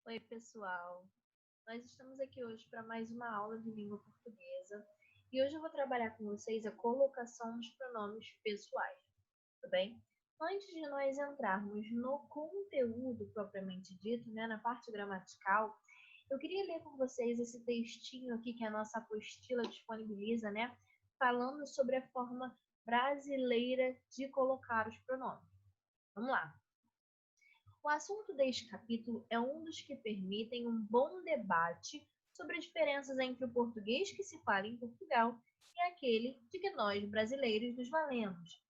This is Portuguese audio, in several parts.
Oi, pessoal. Nós estamos aqui hoje para mais uma aula de língua portuguesa e hoje eu vou trabalhar com vocês a colocação dos pronomes pessoais, tudo bem? Antes de nós entrarmos no conteúdo propriamente dito, né, na parte gramatical, eu queria ler com vocês esse textinho aqui que a nossa apostila disponibiliza, né, falando sobre a forma brasileira de colocar os pronomes. Vamos lá. O assunto deste capítulo é um dos que permitem um bom debate sobre as diferenças entre o português que se fala em Portugal e aquele de que nós, brasileiros, nos valemos.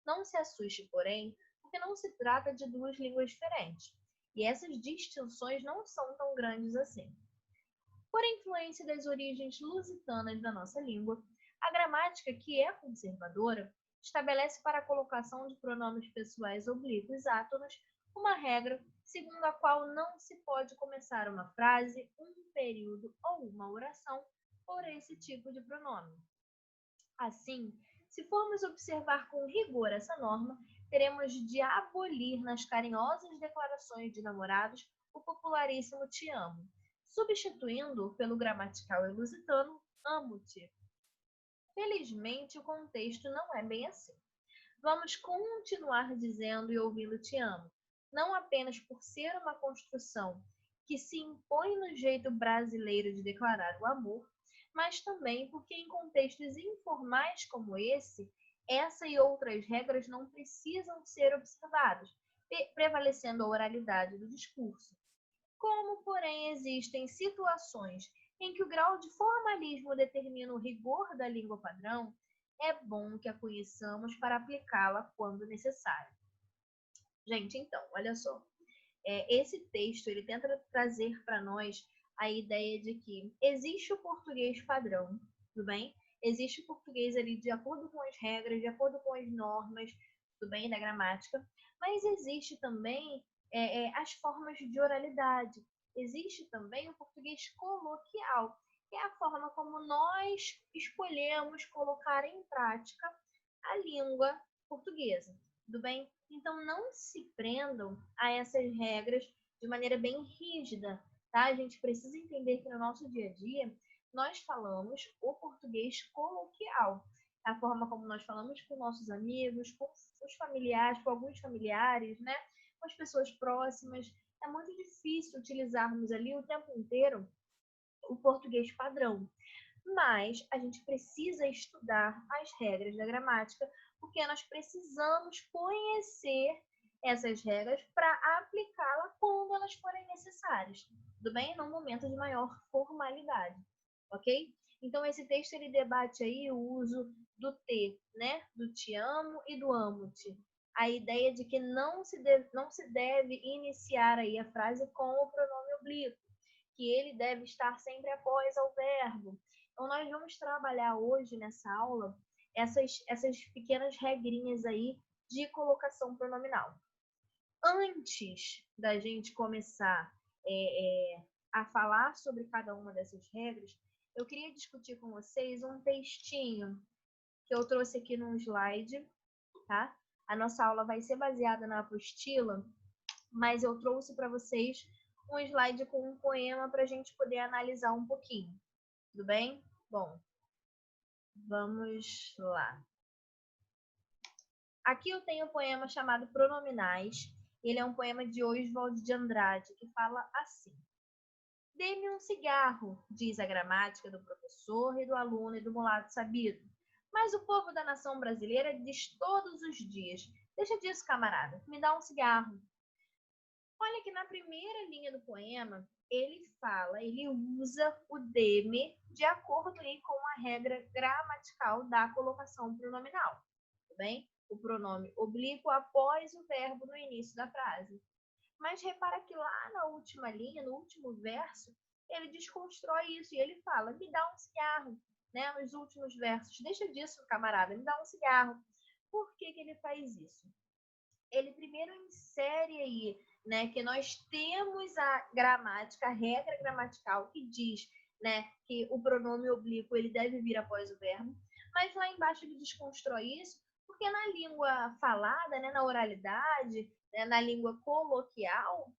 Não se assuste, porém, porque não se trata de duas línguas diferentes, e essas distinções não são tão grandes assim. Por influência das origens lusitanas da nossa língua, a gramática, que é conservadora, estabelece para a colocação de pronomes pessoais oblíquos átonos uma regra segundo a qual não se pode começar uma frase, um período ou uma oração por esse tipo de pronome. Assim, se formos observar com rigor essa norma, teremos de abolir nas carinhosas declarações de namorados o popularíssimo te amo, substituindo pelo gramatical lusitano amo-te. Felizmente, o contexto não é bem assim. Vamos continuar dizendo e ouvindo te amo, não apenas por ser uma construção que se impõe no jeito brasileiro de declarar o amor, mas também porque em contextos informais como esse, essa e outras regras não precisam ser observadas, prevalecendo a oralidade do discurso. Como, porém, existem situações em que o grau de formalismo determina o rigor da língua padrão, é bom que a conheçamos para aplicá-la quando necessário. Gente, então, olha só. Esse texto ele tenta trazer para nós a ideia de que existe o português padrão, tudo bem? Existe o português ali de acordo com as regras, de acordo com as normas, tudo bem, da gramática, mas existe também as formas de oralidade. Existe também o português coloquial, que é a forma como nós escolhemos colocar em prática a língua portuguesa, tudo bem? Então, não se prendam a essas regras de maneira bem rígida, tá? A gente precisa entender que no nosso dia a dia, nós falamos o português coloquial, a forma como nós falamos com nossos amigos, com os familiares, com alguns familiares, né? Com as pessoas próximas. É muito difícil utilizarmos ali o tempo inteiro o português padrão. Mas a gente precisa estudar as regras da gramática, porque nós precisamos conhecer essas regras para aplicá-la quando elas forem necessárias, tudo bem? Num momento de maior formalidade, ok? Então esse texto ele debate aí o uso do te, né? Do te amo e do amo-te. A ideia de que não se deve iniciar aí a frase com o pronome oblíquo, que ele deve estar sempre após ao verbo. Então, nós vamos trabalhar hoje nessa aula essas pequenas regrinhas aí de colocação pronominal. Antes da gente começar a falar sobre cada uma dessas regras, eu queria discutir com vocês um textinho que eu trouxe aqui num slide, tá? A nossa aula vai ser baseada na apostila, mas eu trouxe para vocês um slide com um poema para a gente poder analisar um pouquinho. Tudo bem? Bom, vamos lá. Aqui eu tenho um poema chamado Pronominais. Ele é um poema de Oswald de Andrade, que fala assim. Dê-me um cigarro, diz a gramática do professor e do aluno e do mulato sabido. Mas o povo da nação brasileira diz todos os dias. Deixa disso, camarada, me dá um cigarro. Olha que na primeira linha do poema, ele usa o deme de acordo aí com a regra gramatical da colocação pronominal, tudo bem? O pronome oblíquo após o verbo no início da frase. Mas repara que lá na última linha, no último verso, ele desconstrói isso e ele fala, me dá um cigarro, né? Nos últimos versos, deixa disso, camarada, me dá um cigarro. Por que ele faz isso? Ele primeiro insere aí, né, que nós temos a gramática, a regra gramatical que diz, né, que o pronome oblíquo ele deve vir após o verbo, mas lá embaixo ele desconstrói isso, porque na língua falada, né, na oralidade, né, na língua coloquial,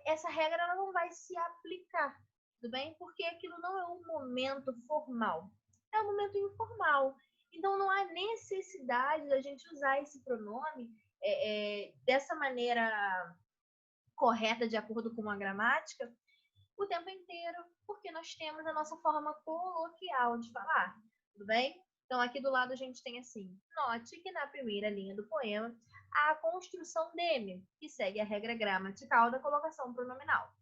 essa regra ela não vai se aplicar, tudo bem? Porque aquilo não é um momento formal, é um momento informal. Então, não há necessidade da gente usar esse pronome dessa maneira correta, de acordo com a gramática, o tempo inteiro, porque nós temos a nossa forma coloquial de falar, tudo bem? Então, aqui do lado a gente tem assim: note que na primeira linha do poema há a construção deme, que segue a regra gramatical da colocação pronominal.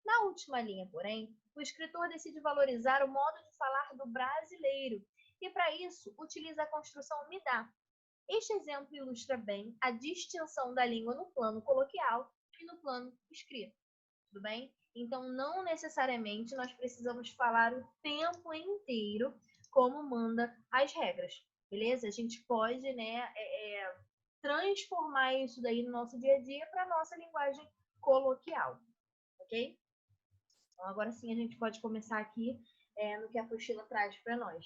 Na última linha, porém, o escritor decide valorizar o modo de falar do brasileiro e, para isso, utiliza a construção me dá. Este exemplo ilustra bem a distinção da língua no plano coloquial e no plano escrito, tudo bem? Então, não necessariamente nós precisamos falar o tempo inteiro como manda as regras, beleza? A gente pode, né, transformar isso daí no nosso dia a dia para a nossa linguagem coloquial, ok? Então, agora sim a gente pode começar aqui no que a apostila traz para nós.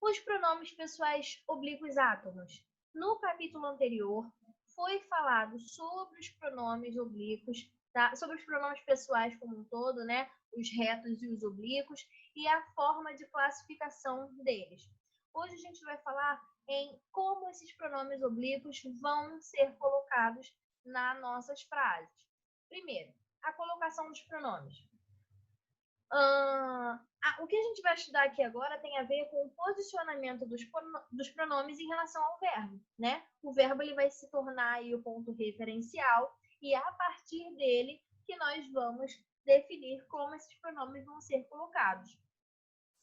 Os pronomes pessoais oblíquos átomos. No capítulo anterior, foi falado sobre os pronomes oblíquos, tá? Sobre os pronomes pessoais como um todo, né? Os retos e os oblíquos, e a forma de classificação deles. Hoje a gente vai falar em como esses pronomes oblíquos vão ser colocados nas nossas frases. Primeiro, a colocação dos pronomes. O que a gente vai estudar aqui agora tem a ver com o posicionamento dos pronomes em relação ao verbo, né? O verbo ele vai se tornar aí o ponto referencial e é a partir dele que nós vamos definir como esses pronomes vão ser colocados.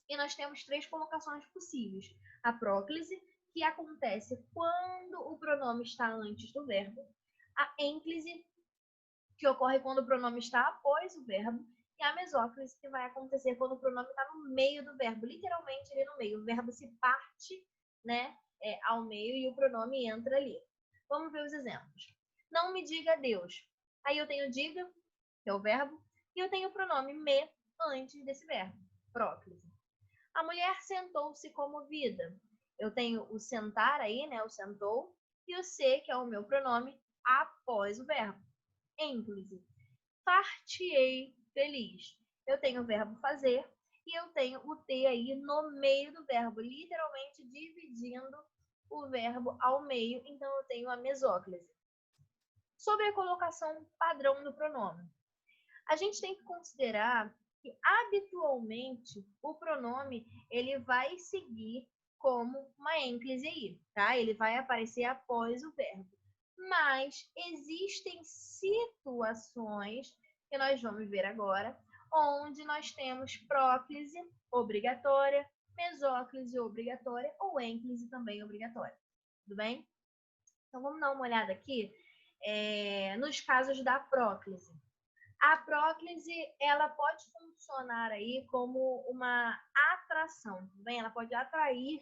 E nós temos 3 colocações possíveis. A próclise, que acontece quando o pronome está antes do verbo. A ênclise, que ocorre quando o pronome está após o verbo. E a mesóclise, que vai acontecer quando o pronome está no meio do verbo, literalmente ali no meio. O verbo se parte, né, ao meio e o pronome entra ali. Vamos ver os exemplos. Não me diga Deus. Aí eu tenho diga, que é o verbo, e eu tenho o pronome me antes desse verbo, próclise. A mulher sentou-se comovida. Eu tenho o sentar aí, né, o sentou, e o se, que é o meu pronome, após o verbo, ênclise. Far-te-ei feliz. Eu tenho o verbo fazer e eu tenho o ter aí no meio do verbo, literalmente dividindo o verbo ao meio, então eu tenho a mesóclise. Sobre a colocação padrão do pronome. A gente tem que considerar que habitualmente o pronome ele vai seguir como uma ênclise aí, tá? Ele vai aparecer após o verbo. Mas existem situações que nós vamos ver agora, onde nós temos próclise obrigatória, mesóclise obrigatória ou ênclise também obrigatória. Tudo bem? Então vamos dar uma olhada aqui nos casos da próclise. A próclise ela pode funcionar aí como uma atração, tudo bem? Ela pode atrair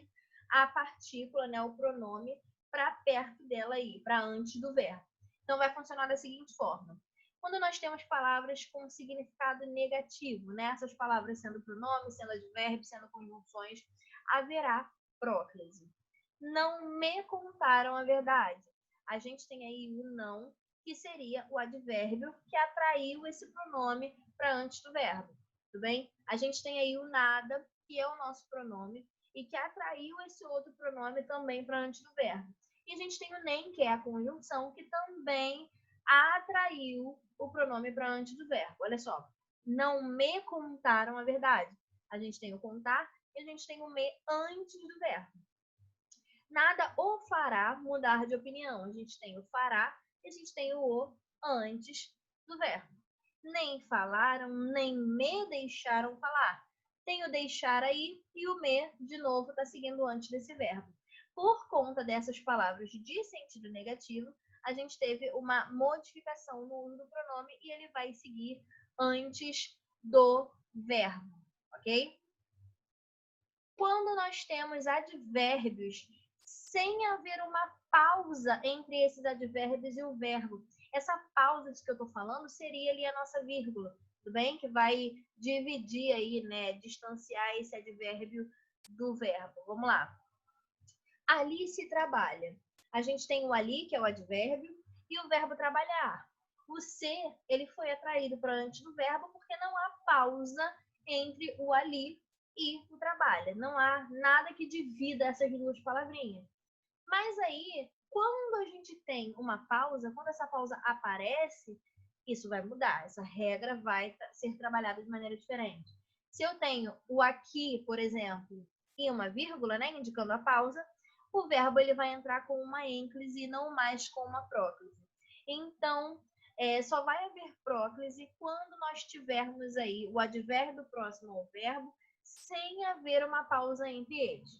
a partícula, né, o pronome, para perto dela aí, para antes do verbo. Então, vai funcionar da seguinte forma. Quando nós temos palavras com significado negativo, né, essas palavras sendo pronomes, sendo advérbios, sendo conjunções, haverá próclise. Não me contaram a verdade. A gente tem aí o não, que seria o advérbio que atraiu esse pronome para antes do verbo, tudo bem? A gente tem aí o nada, que é o nosso pronome, e que atraiu esse outro pronome também para antes do verbo. E a gente tem o nem, que é a conjunção, que também atraiu o pronome para antes do verbo. Olha só, não me contaram a verdade. A gente tem o contar e a gente tem o me antes do verbo. Nada o fará mudar de opinião. A gente tem o fará e a gente tem o antes do verbo. Nem falaram, nem me deixaram falar. Tem o deixar aí e o me, de novo, está seguindo antes desse verbo. Por conta dessas palavras de sentido negativo, a gente teve uma modificação no uso do pronome e ele vai seguir antes do verbo, ok? Quando nós temos advérbios sem haver uma pausa entre esses advérbios e o verbo. Essa pausa de que eu estou falando seria ali a nossa vírgula, tudo bem? Que vai dividir aí, né, distanciar esse advérbio do verbo. Vamos lá. Ali se trabalha. A gente tem o ali, que é o advérbio, e o verbo trabalhar. O ser, ele foi atraído para antes do verbo porque não há pausa entre o ali e o trabalha. Não há nada que divida essas duas palavrinhas. Mas aí, quando a gente tem uma pausa, quando essa pausa aparece, isso vai mudar. Essa regra vai ser trabalhada de maneira diferente. Se eu tenho o aqui, por exemplo, e uma vírgula, né, indicando a pausa, o verbo ele vai entrar com uma ênclise e não mais com uma próclise. Então, só vai haver próclise quando nós tivermos aí o advérbio próximo ao verbo, sem haver uma pausa entre eles.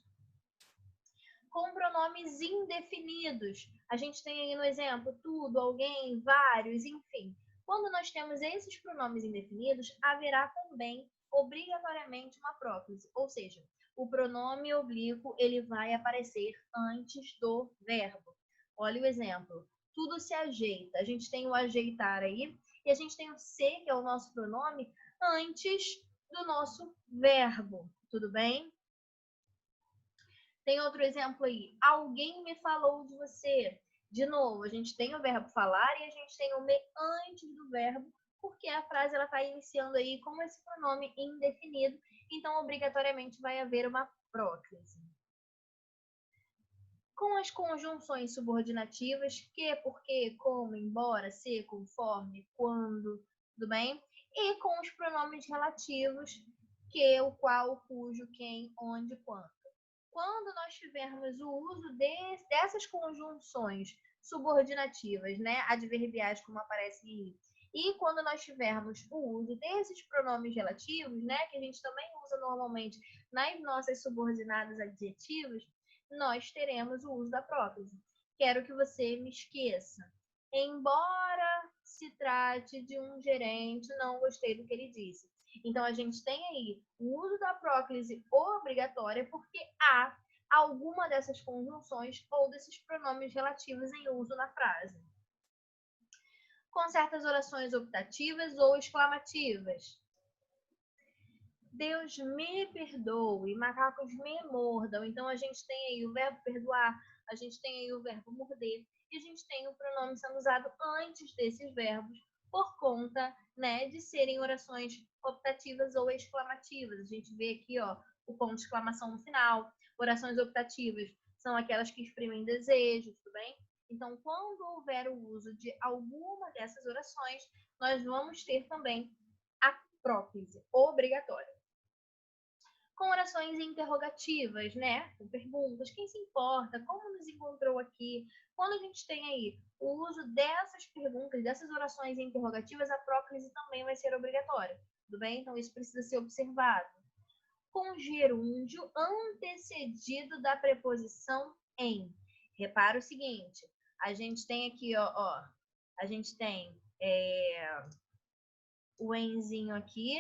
Com pronomes indefinidos, a gente tem aí no exemplo tudo, alguém, vários, enfim. Quando nós temos esses pronomes indefinidos, haverá também obrigatoriamente uma próclise, ou seja, o pronome oblíquo ele vai aparecer antes do verbo. Olha o exemplo. Tudo se ajeita. A gente tem o ajeitar aí e a gente tem o ser, que é o nosso pronome, antes do nosso verbo. Tudo bem? Tem outro exemplo aí. Alguém me falou de você. De novo, a gente tem o verbo falar e a gente tem o me antes do verbo, porque a frase ela está iniciando aí com esse pronome indefinido, então obrigatoriamente vai haver uma próclise. Com as conjunções subordinativas, que, porque, como, embora, se, conforme, quando, tudo bem? E com os pronomes relativos, que, o qual, cujo, quem, onde, quando. Quando nós tivermos o uso dessas conjunções subordinativas, né, adverbiais, como aparecem aí, e quando nós tivermos o uso desses pronomes relativos, né, que a gente também usa normalmente nas nossas subordinadas adjetivas, nós teremos o uso da próclise. Quero que você me esqueça. Embora se trate de um gerente, não gostei do que ele disse. Então, a gente tem aí o uso da próclise obrigatória porque há alguma dessas conjunções ou desses pronomes relativos em uso na frase. Com certas orações optativas ou exclamativas. Deus me perdoe, macacos me mordam. Então, a gente tem aí o verbo perdoar, a gente tem aí o verbo morder, e a gente tem o pronome sendo usado antes desses verbos, por conta, né, de serem orações optativas ou exclamativas. A gente vê aqui, ó, o ponto de exclamação no final. Orações optativas são aquelas que exprimem desejo, tudo bem? Então, quando houver o uso de alguma dessas orações, nós vamos ter também a próclise obrigatória. Com orações interrogativas, né? Com perguntas, quem se importa, como nos encontrou aqui. Quando a gente tem aí o uso dessas perguntas, dessas orações interrogativas, a próclise também vai ser obrigatória, tudo bem? Então isso precisa ser observado. Com gerúndio antecedido da preposição em. Repara o seguinte, a gente tem aqui, ó a gente tem o enzinho aqui,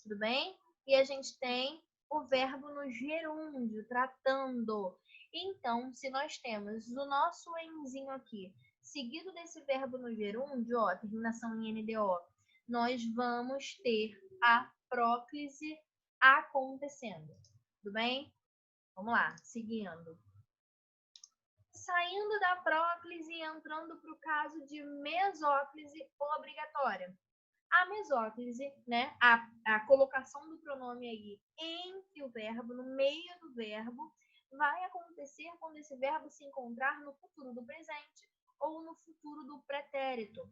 tudo bem? E a gente tem o verbo no gerúndio, tratando. Então, se nós temos o nosso enzinho aqui, seguido desse verbo no gerúndio, ó, terminação em NDO, nós vamos ter a próclise acontecendo. Tudo bem? Vamos lá, seguindo. Saindo da próclise e entrando para o caso de mesóclise obrigatória. A mesóclise, né, a colocação do pronome aí entre o verbo, no meio do verbo, vai acontecer quando esse verbo se encontrar no futuro do presente ou no futuro do pretérito.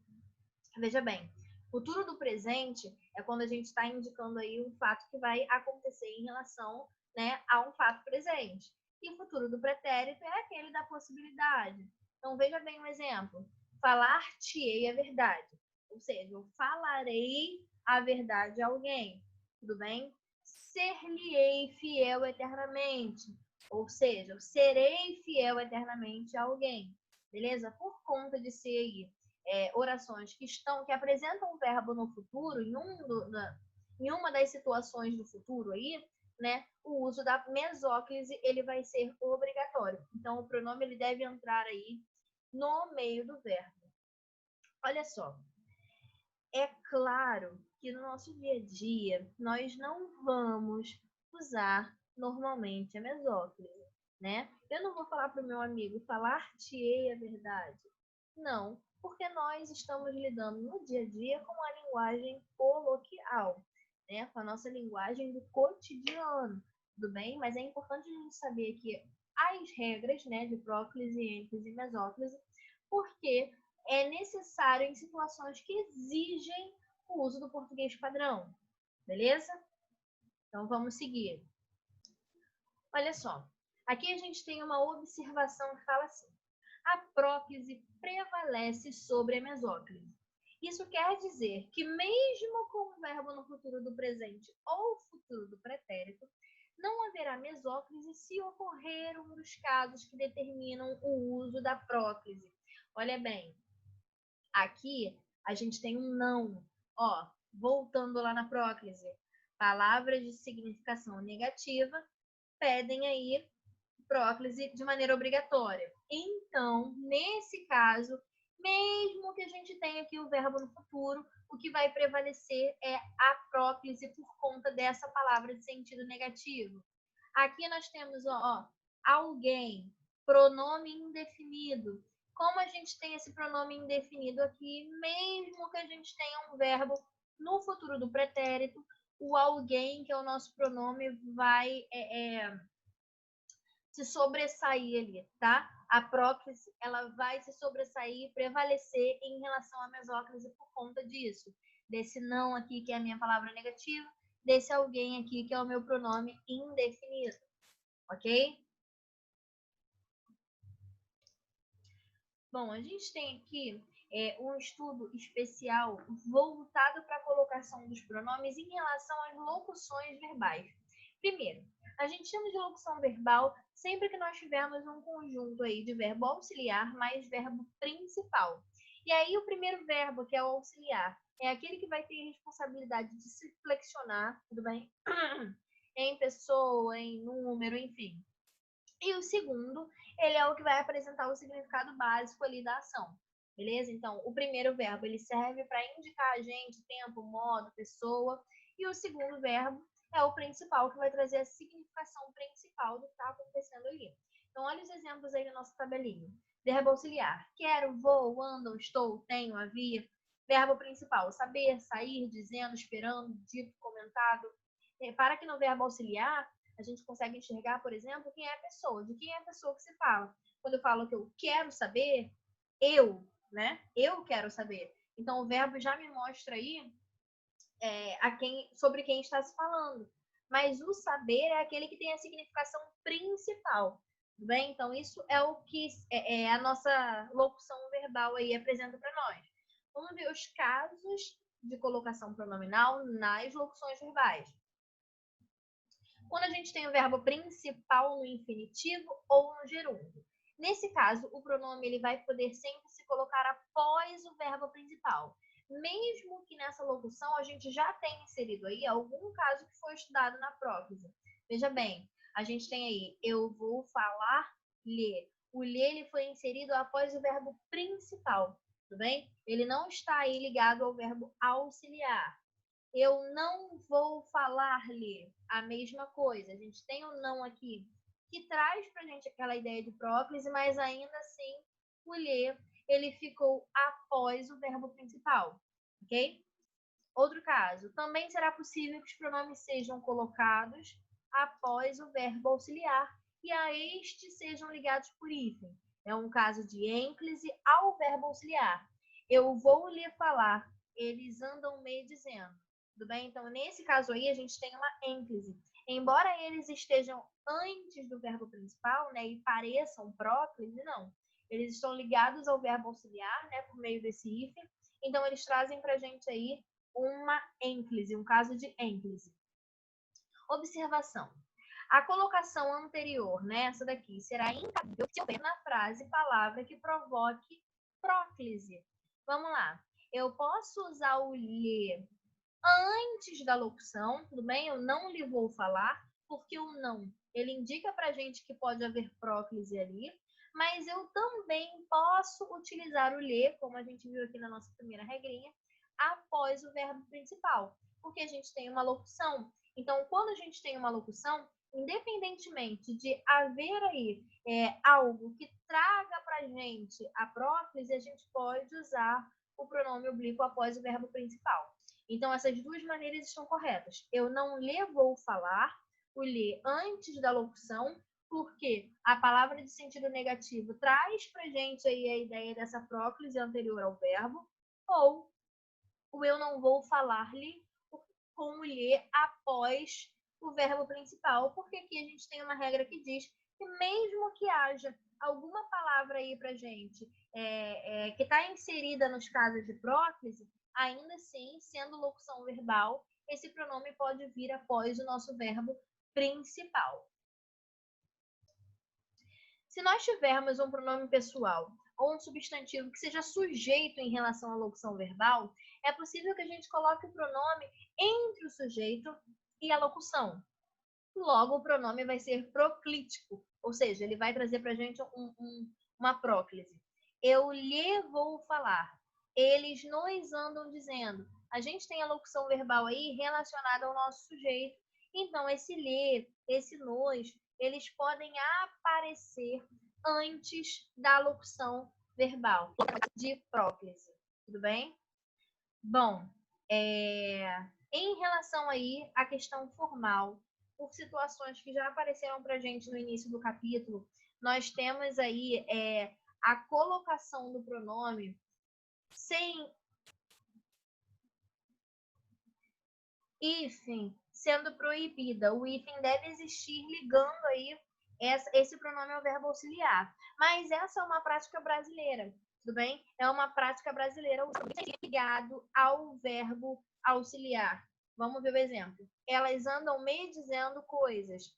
Veja bem, futuro do presente é quando a gente está indicando aí um fato que vai acontecer em relação, né, a um fato presente. E o futuro do pretérito é aquele da possibilidade. Então, veja bem um exemplo. Falar-te-ei a verdade. Ou seja, eu falarei a verdade a alguém. Tudo bem? Ser-lhe-ei fiel eternamente. Ou seja, eu serei fiel eternamente a alguém. Beleza? Por conta de ser aí orações que apresentam o verbo no futuro, em uma das situações do futuro aí, né, o uso da mesóclise ele vai ser obrigatório. Então, o pronome ele deve entrar aí no meio do verbo. Olha só, é claro que no nosso dia a dia nós não vamos usar normalmente a mesóclise, né? Eu não vou falar para o meu amigo falar-te-ei a verdade. Não, porque nós estamos lidando no dia a dia com a linguagem coloquial, né? Com a nossa linguagem do cotidiano, tudo bem? Mas é importante a gente saber aqui as regras, né, de próclise, ênclise e mesóclise, porque é necessário em situações que exigem o uso do português padrão, beleza? Então vamos seguir. Olha só, aqui a gente tem uma observação que fala assim: a próclise prevalece sobre a mesóclise. Isso quer dizer que mesmo com o verbo no futuro do presente ou futuro do pretérito, não haverá mesóclise se ocorrer um dos casos que determinam o uso da próclise. Olha bem, aqui a gente tem um não. Ó, voltando lá na próclise, palavras de significação negativa pedem aí próclise de maneira obrigatória. Então, nesse caso, mesmo que a gente tenha aqui o verbo no futuro, o que vai prevalecer é a próclise por conta dessa palavra de sentido negativo. Aqui nós temos, alguém, pronome indefinido. Como a gente tem esse pronome indefinido aqui, mesmo que a gente tenha um verbo no futuro do pretérito, o alguém, que é o nosso pronome, vai se sobressair ali, tá? A próclise, ela vai se sobressair, prevalecer em relação à mesóclise por conta disso. Desse não aqui, que é a minha palavra negativa, desse alguém aqui, que é o meu pronome indefinido, ok? Bom, a gente tem aqui um estudo especial voltado para a colocação dos pronomes em relação às locuções verbais. Primeiro, a gente chama de locução verbal sempre que nós tivermos um conjunto aí de verbo auxiliar mais verbo principal. E aí o primeiro verbo, que é o auxiliar, é aquele que vai ter a responsabilidade de se flexionar, tudo bem? Em pessoa, em número, enfim. E o segundo, ele é o que vai apresentar o significado básico ali da ação. Beleza? Então, o primeiro verbo, ele serve para indicar a gente tempo, modo, pessoa. E o segundo verbo é o principal, que vai trazer a significação principal do que está acontecendo ali. Então, olha os exemplos aí na nossa tabelinha. Verbo auxiliar. Quero, vou, ando, estou, tenho, havia. Verbo principal. Saber, sair, dizendo, esperando, dito, comentado. Repara que no verbo auxiliar, a gente consegue enxergar, por exemplo, quem é a pessoa, de quem é a pessoa que se fala. Quando eu falo que eu quero saber, eu, né? Eu quero saber. Então, o verbo já me mostra aí sobre quem está se falando. Mas o saber é aquele que tem a significação principal. Tudo bem? Então, isso é o que a nossa locução verbal aí apresenta para nós. Vamos ver os casos de colocação pronominal nas locuções verbais. Quando a gente tem o verbo principal no infinitivo ou no gerúndio. Nesse caso, o pronome ele vai poder sempre se colocar após o verbo principal. Mesmo que nessa locução a gente já tenha inserido aí algum caso que foi estudado na próclise. Veja bem, a gente tem aí, eu vou falar, ler. O ler ele foi inserido após o verbo principal, tudo bem? Ele não está aí ligado ao verbo auxiliar. Eu não vou falar-lhe a mesma coisa. A gente tem um não aqui que traz para a gente aquela ideia de próclise, mas ainda assim o ler ele ficou após o verbo principal, ok? Outro caso, também será possível que os pronomes sejam colocados após o verbo auxiliar e a este sejam ligados por hífen. É um caso de ênclise ao verbo auxiliar. Eu vou lhe falar, eles andam me dizendo. Tudo bem? Então, nesse caso aí, a gente tem uma ênclise. Embora eles estejam antes do verbo principal, né, e pareçam próclise, não. Eles estão ligados ao verbo auxiliar, né, por meio desse hífen. Então, eles trazem para a gente aí uma ênclise, um caso de ênclise. Observação. A colocação anterior, né, essa daqui, será incabível se houver na frase palavra que provoque próclise. Vamos lá. Eu posso usar o lhe antes da locução, tudo bem? Eu não lhe vou falar, porque o não, ele indica pra gente que pode haver próclise ali, mas eu também posso utilizar o lhe, como a gente viu aqui na nossa primeira regrinha, após o verbo principal, porque a gente tem uma locução. Então, quando a gente tem uma locução, independentemente de haver aí algo que traga para a gente a próclise, a gente pode usar o pronome oblíquo após o verbo principal. Então, essas duas maneiras estão corretas. Eu não lhe vou falar, o lhe antes da locução, porque a palavra de sentido negativo traz para a gente aí a ideia dessa próclise anterior ao verbo, ou o eu não vou falar-lhe com o lhe após o verbo principal, porque aqui a gente tem uma regra que diz que mesmo que haja alguma palavra aí para gente que está inserida nos casos de próclise, ainda assim, sendo locução verbal, esse pronome pode vir após o nosso verbo principal. Se nós tivermos um pronome pessoal ou um substantivo que seja sujeito em relação à locução verbal, é possível que a gente coloque o pronome entre o sujeito e a locução. Logo, o pronome vai ser proclítico, ou seja, ele vai trazer para a gente uma próclise. Eu lhe vou falar. Eles nos andam dizendo. A gente tem a locução verbal aí relacionada ao nosso sujeito. Então, esse lhe, esse nos, eles podem aparecer antes da locução verbal de próclise. Tudo bem? Bom, em relação aí à questão formal, por situações que já apareceram para a gente no início do capítulo, nós temos aí a colocação do pronome sem hífen sendo proibida. O hífen deve existir ligando aí esse pronome ao verbo auxiliar. Mas essa é uma prática brasileira, tudo bem? É uma prática brasileira ligado ao verbo auxiliar. Vamos ver o exemplo. Elas andam me dizendo coisas.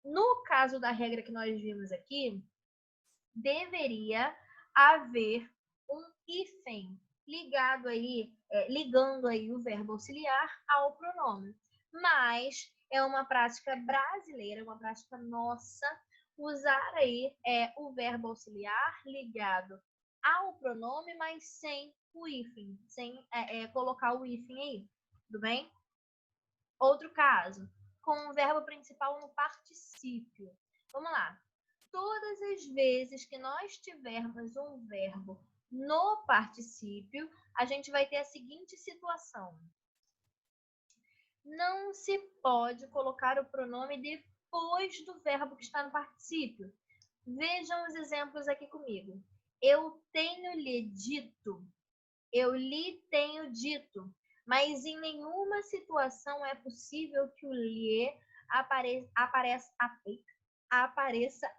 No caso da regra que nós vimos aqui, deveria haver um hífen ligado aí, ligando aí o verbo auxiliar ao pronome. Mas é uma prática brasileira, uma prática nossa, usar aí o verbo auxiliar ligado ao pronome, mas sem o hífen, sem colocar o hífen aí, tudo bem? Outro caso, com o verbo principal no particípio. Vamos lá. Todas as vezes que nós tivermos um verbo no particípio, a gente vai ter a seguinte situação. Não se pode colocar o pronome depois do verbo que está no particípio. Vejam os exemplos aqui comigo. Eu tenho lhe dito. Eu lhe tenho dito. Mas em nenhuma situação é possível que o lhe apareça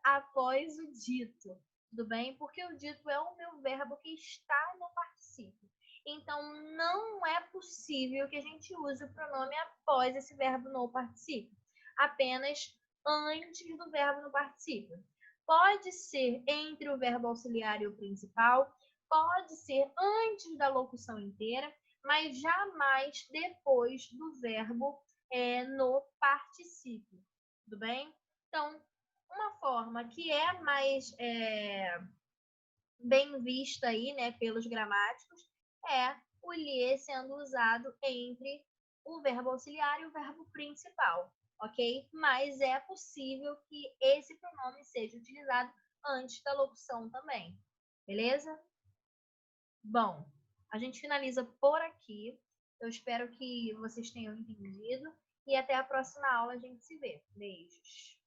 após o dito. Tudo bem? Porque o dito é o meu verbo que está no particípio. Então, não é possível que a gente use o pronome após esse verbo no particípio. Apenas antes do verbo no particípio. Pode ser entre o verbo auxiliar e o principal, pode ser antes da locução inteira, mas jamais depois do verbo no particípio. Tudo bem? Então, uma forma que é mais bem vista aí, né, pelos gramáticos, é o lhe sendo usado entre o verbo auxiliar e o verbo principal, ok? Mas é possível que esse pronome seja utilizado antes da locução também, beleza? Bom, a gente finaliza por aqui. Eu espero que vocês tenham entendido e até a próxima aula a gente se vê. Beijos!